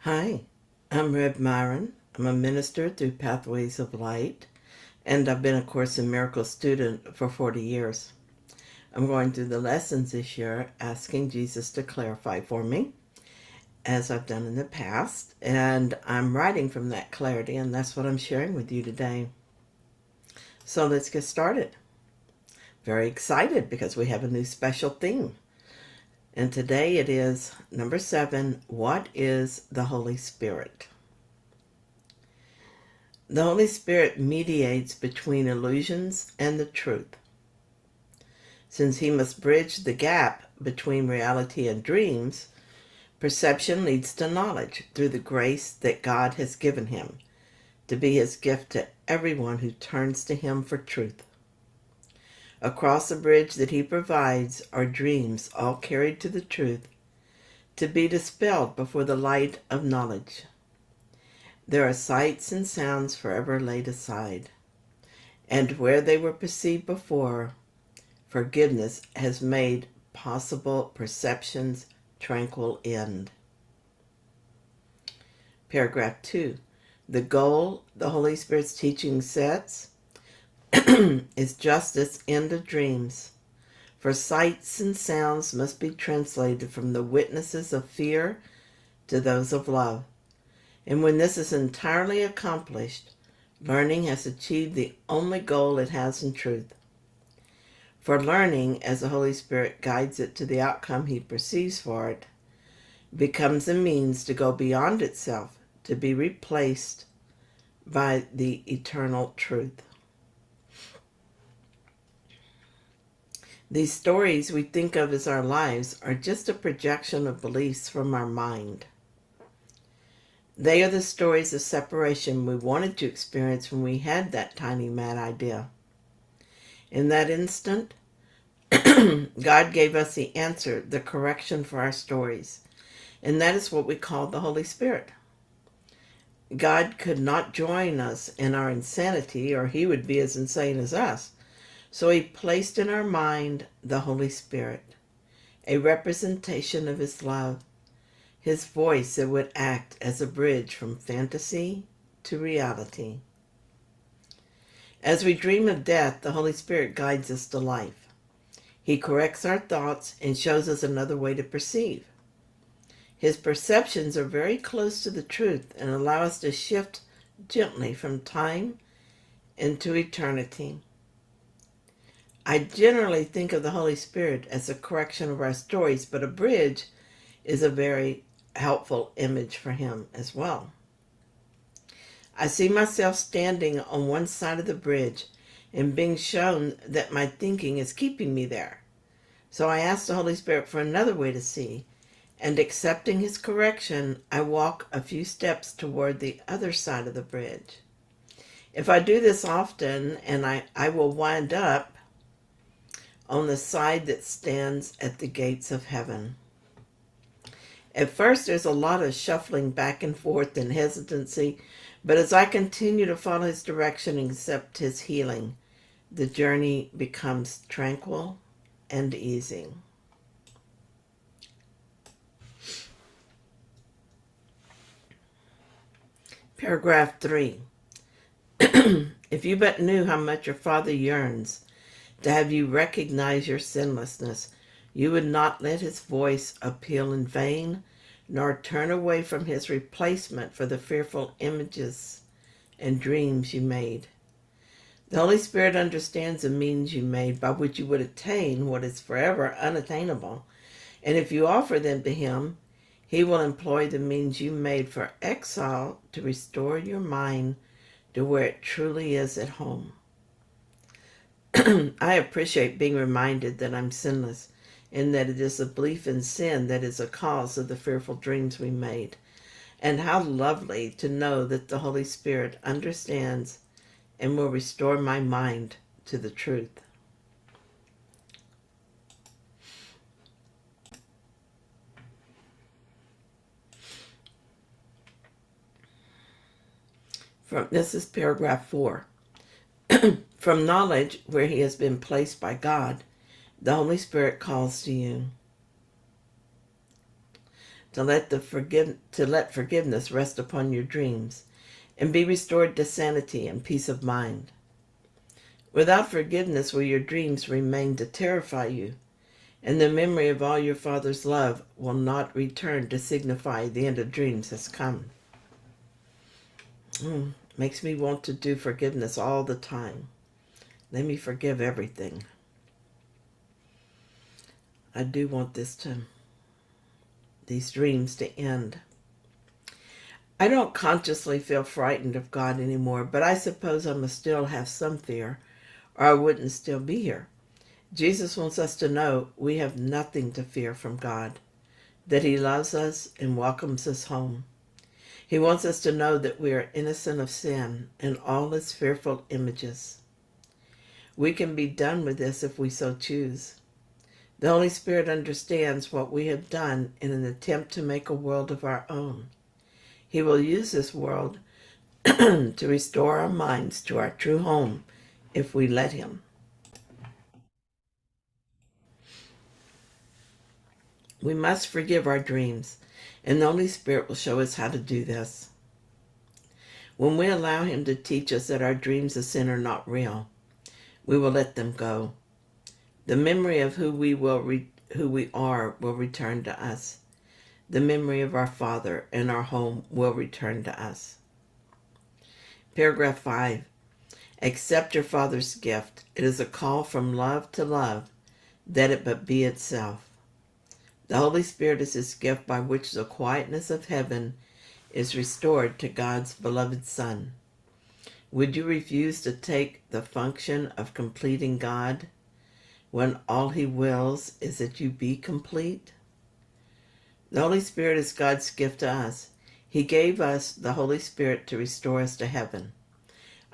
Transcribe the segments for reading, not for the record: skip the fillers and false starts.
Hi, I'm Reb Myron. I'm a minister through Pathways of Light, and I've been a Course in Miracles student for 40 years. I'm going through the lessons this year, asking Jesus to clarify for me, as I've done in the past, and I'm writing from that clarity, and that's what I'm sharing with you today. So let's get started. Very excited because we have a new special theme. And today it is number 7, what is the Holy Spirit? The Holy Spirit mediates between illusions and the truth. Since he must bridge the gap between reality and dreams, perception leads to knowledge through the grace that God has given him to be his gift to everyone who turns to him for truth. Across the bridge that he provides are dreams all carried to the truth to be dispelled before the light of knowledge. There are sights and sounds forever laid aside, and where they were perceived before, forgiveness has made possible perception's tranquil end. Paragraph 2. The goal the Holy Spirit's teaching sets is justice in the dreams. For sights and sounds must be translated from the witnesses of fear to those of love. And when this is entirely accomplished, learning has achieved the only goal it has in truth. For learning, as the Holy Spirit guides it to the outcome he perceives for it, becomes a means to go beyond itself, to be replaced by the eternal truth. These stories we think of as our lives are just a projection of beliefs from our mind. They are the stories of separation we wanted to experience when we had that tiny mad idea. In that instant, God gave us the answer, the correction for our stories, and that is what we call the Holy Spirit. God could not join us in our insanity, or he would be as insane as us. So he placed in our mind the Holy Spirit, a representation of his love, his voice that would act as a bridge from fantasy to reality. As we dream of death, the Holy Spirit guides us to life. He corrects our thoughts and shows us another way to perceive. His perceptions are very close to the truth and allow us to shift gently from time into eternity. I generally think of the Holy Spirit as a correction of our stories, but a bridge is a very helpful image for him as well. I see myself standing on one side of the bridge and being shown that my thinking is keeping me there. So I ask the Holy Spirit for another way to see, and accepting his correction, I walk a few steps toward the other side of the bridge. If I do this often, and I will wind up on the side that stands at the gates of heaven. At first, there's a lot of shuffling back and forth and hesitancy, but as I continue to follow his direction and accept his healing, the journey becomes tranquil and easy. Paragraph 3. If you but knew how much your Father yearns to have you recognize your sinlessness, you would not let his voice appeal in vain, nor turn away from his replacement for the fearful images and dreams you made. The Holy Spirit understands the means you made by which you would attain what is forever unattainable, and if you offer them to him, he will employ the means you made for exile to restore your mind to where it truly is at home. I appreciate being reminded that I'm sinless and that it is a belief in sin that is a cause of the fearful dreams we made. And how lovely to know that the Holy Spirit understands and will restore my mind to the truth. This is paragraph 4. From knowledge where he has been placed by God, the Holy Spirit calls to you. to let forgiveness rest upon your dreams and be restored to sanity and peace of mind. Without forgiveness will your dreams remain to terrify you, and the memory of all your Father's love will not return to signify the end of dreams has come. Makes me want to do forgiveness all the time. Let me forgive everything. I do want these dreams to end. I don't consciously feel frightened of God anymore, but I suppose I must still have some fear, or I wouldn't still be here. Jesus wants us to know we have nothing to fear from God, that He loves us and welcomes us home. He wants us to know that we are innocent of sin and all its fearful images. We can be done with this if we so choose. The Holy Spirit understands what we have done in an attempt to make a world of our own. He will use this world to restore our minds to our true home if we let Him. We must forgive our dreams, and the Holy Spirit will show us how to do this. When we allow Him to teach us that our dreams of sin are not real, we will let them go. The memory of who we are will return to us. The memory of our Father and our home will return to us. Paragraph 5. Accept your Father's gift. It is a call from love to love, that it but be itself. The Holy Spirit is His gift by which the quietness of heaven is restored to God's beloved Son. Would you refuse to take the function of completing God when all He wills is that you be complete? The Holy Spirit is God's gift to us. He gave us the Holy Spirit to restore us to heaven.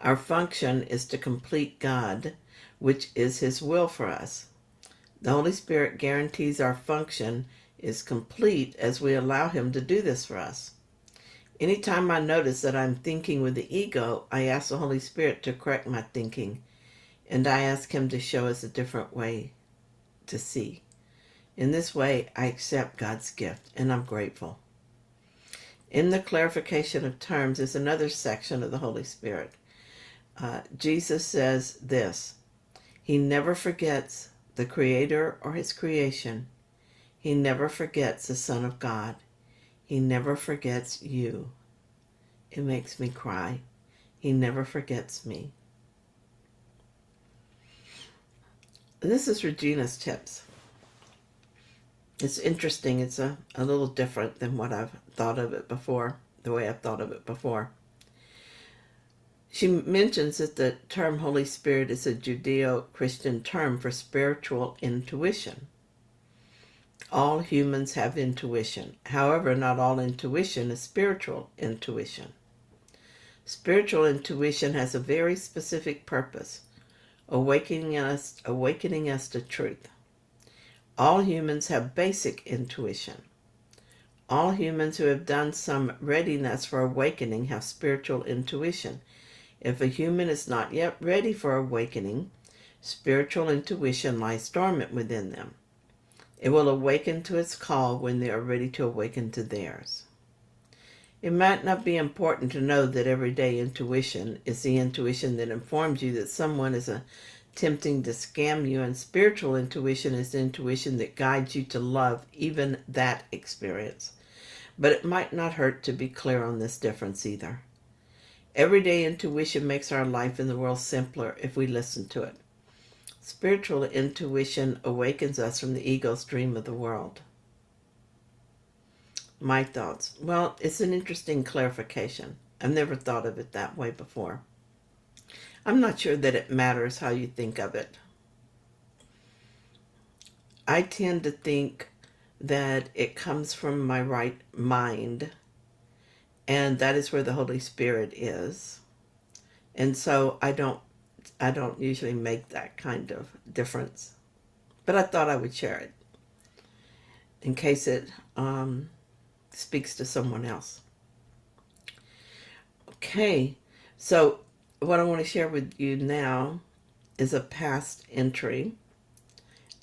Our function is to complete God, which is His will for us. The Holy Spirit guarantees our function is complete as we allow Him to do this for us. Anytime I notice that I'm thinking with the ego, I ask the Holy Spirit to correct my thinking, and I ask Him to show us a different way to see. In this way, I accept God's gift, and I'm grateful. In the clarification of terms is another section of the Holy Spirit. Jesus says this: He never forgets the Creator or His creation. He never forgets the Son of God. He never forgets you. It makes me cry. He never forgets me. This is Regina's tips. It's interesting. It's a little different than what I've thought of it before, the way I've thought of it before. She mentions that the term Holy Spirit is a Judeo-Christian term for spiritual intuition. All humans have intuition. However, not all intuition is spiritual intuition. Spiritual intuition has a very specific purpose, awakening us to truth. All humans have basic intuition. All humans who have done some readiness for awakening have spiritual intuition. If a human is not yet ready for awakening, spiritual intuition lies dormant within them. It will awaken to its call when they are ready to awaken to theirs. It might not be important to know that everyday intuition is the intuition that informs you that someone is attempting to scam you, and spiritual intuition is the intuition that guides you to love even that experience. But it might not hurt to be clear on this difference either. Everyday intuition makes our life in the world simpler if we listen to it. Spiritual intuition awakens us from the ego's dream of the world. My thoughts. Well, it's an interesting clarification. I've never thought of it that way before. I'm not sure that it matters how you think of it. I tend to think that it comes from my right mind, and that is where the Holy Spirit is. And so I don't usually make that kind of difference. But I thought I would share it in case it speaks to someone else. Okay, so what I want to share with you now is a past entry.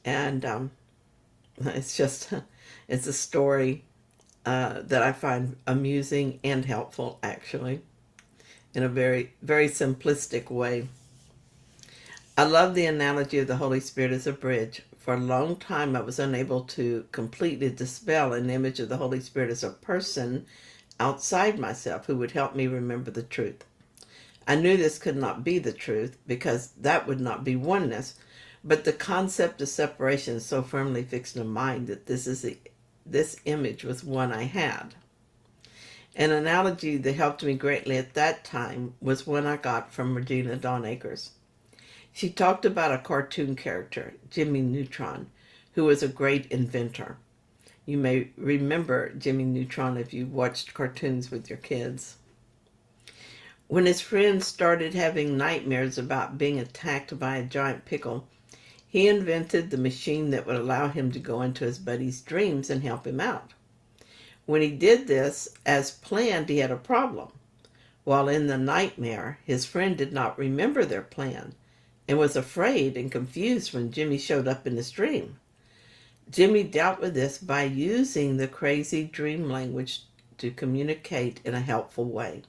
And it's a story that I find amusing and helpful, actually, in a very, very simplistic way. I love the analogy of the Holy Spirit as a bridge. For a long time, I was unable to completely dispel an image of the Holy Spirit as a person outside myself who would help me remember the truth. I knew this could not be the truth because that would not be oneness, but the concept of separation is so firmly fixed in my mind that this image was one I had. An analogy that helped me greatly at that time was one I got from Regina Acres. She talked about a cartoon character, Jimmy Neutron, who was a great inventor. You may remember Jimmy Neutron if you watched cartoons with your kids. When his friends started having nightmares about being attacked by a giant pickle, he invented the machine that would allow him to go into his buddy's dreams and help him out. When he did this, as planned, he had a problem. While in the nightmare, his friend did not remember their plan and was afraid and confused when Jimmy showed up in his dream. Jimmy dealt with this by using the crazy dream language to communicate in a helpful way.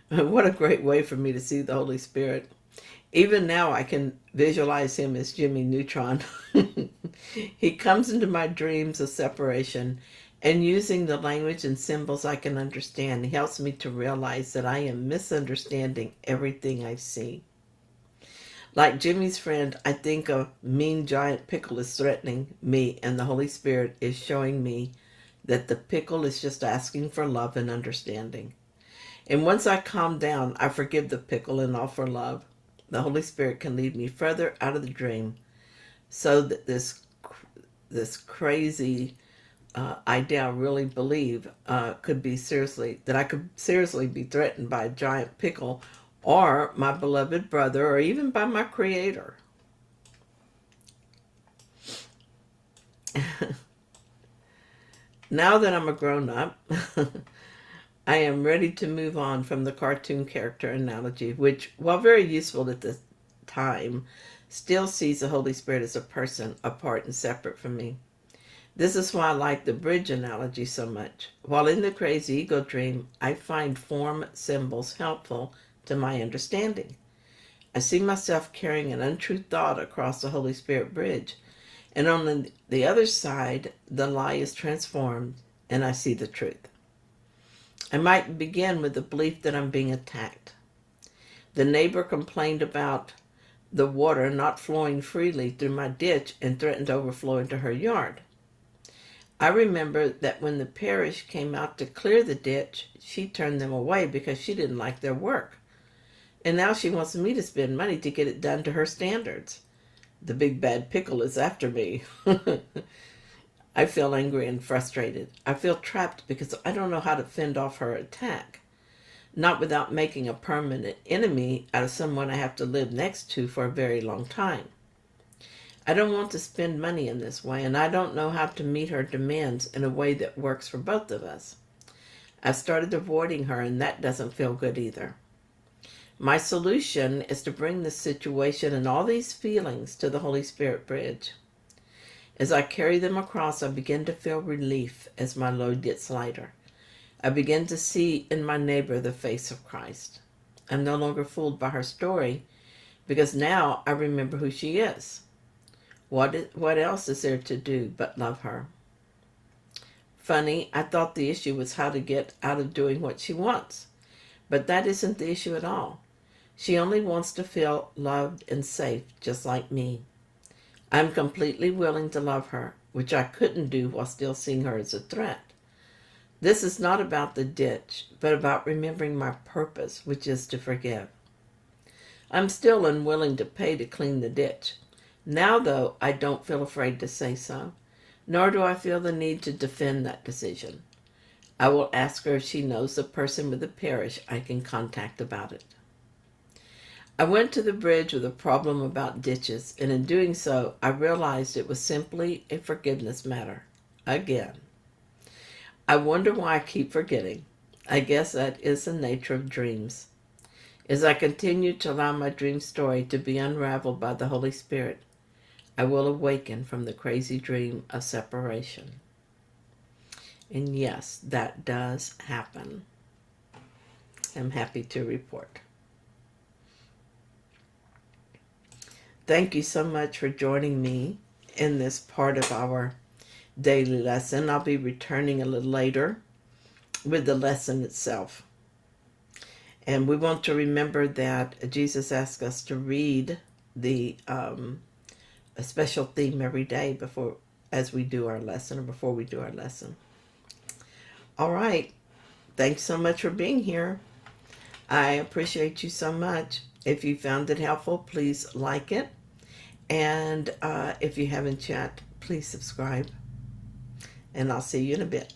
What a great way for me to see the Holy Spirit. Even now I can visualize him as Jimmy Neutron. He comes into my dreams of separation, and using the language and symbols I can understand, he helps me to realize that I am misunderstanding everything I see. Like Jimmy's friend, I think a mean giant pickle is threatening me, and the Holy Spirit is showing me that the pickle is just asking for love and understanding. And once I calm down, I forgive the pickle and offer love. The Holy Spirit can lead me further out of the dream so that this crazy idea I really believe I could seriously be threatened by a giant pickle or my beloved brother or even by my Creator. Now that I'm a grown-up, I am ready to move on from the cartoon character analogy, which, while very useful at the time, still sees the Holy Spirit as a person apart and separate from me. This is why I like the bridge analogy so much. While in the crazy ego dream, I find form symbols helpful to my understanding. I see myself carrying an untrue thought across the Holy Spirit bridge, and on the other side, the lie is transformed, and I see the truth. I might begin with the belief that I'm being attacked. The neighbor complained about the water not flowing freely through my ditch and threatened to overflow into her yard. I remember that when the parish came out to clear the ditch, she turned them away because she didn't like their work. And now she wants me to spend money to get it done to her standards. The big bad pickle is after me. I feel angry and frustrated. I feel trapped because I don't know how to fend off her attack. Not without making a permanent enemy out of someone I have to live next to for a very long time. I don't want to spend money in this way, and I don't know how to meet her demands in a way that works for both of us. I've started avoiding her, and that doesn't feel good either. My solution is to bring this situation and all these feelings to the Holy Spirit bridge. As I carry them across, I begin to feel relief as my load gets lighter. I begin to see in my neighbor the face of Christ. I'm no longer fooled by her story because now I remember who she is. What else is there to do but love her? Funny, I thought the issue was how to get out of doing what she wants. But that isn't the issue at all. She only wants to feel loved and safe, just like me. I'm completely willing to love her, which I couldn't do while still seeing her as a threat. This is not about the ditch, but about remembering my purpose, which is to forgive. I'm still unwilling to pay to clean the ditch. Now, though, I don't feel afraid to say so, nor do I feel the need to defend that decision. I will ask her if she knows the person with the parish I can contact about it. I went to the bridge with a problem about ditches, and in doing so, I realized it was simply a forgiveness matter. Again. I wonder why I keep forgetting. I guess that is the nature of dreams. As I continue to allow my dream story to be unraveled by the Holy Spirit, I will awaken from the crazy dream of separation. And yes, that does happen. I'm happy to report. Thank you so much for joining me in this part of our daily lesson. I'll be returning a little later with the lesson itself. And we want to remember that Jesus asked us to read a special theme every day as we do our lesson, or before we do our lesson. All right. Thanks so much for being here. I appreciate you so much. If you found it helpful, please like it. And if you haven't yet, please subscribe. And I'll see you in a bit.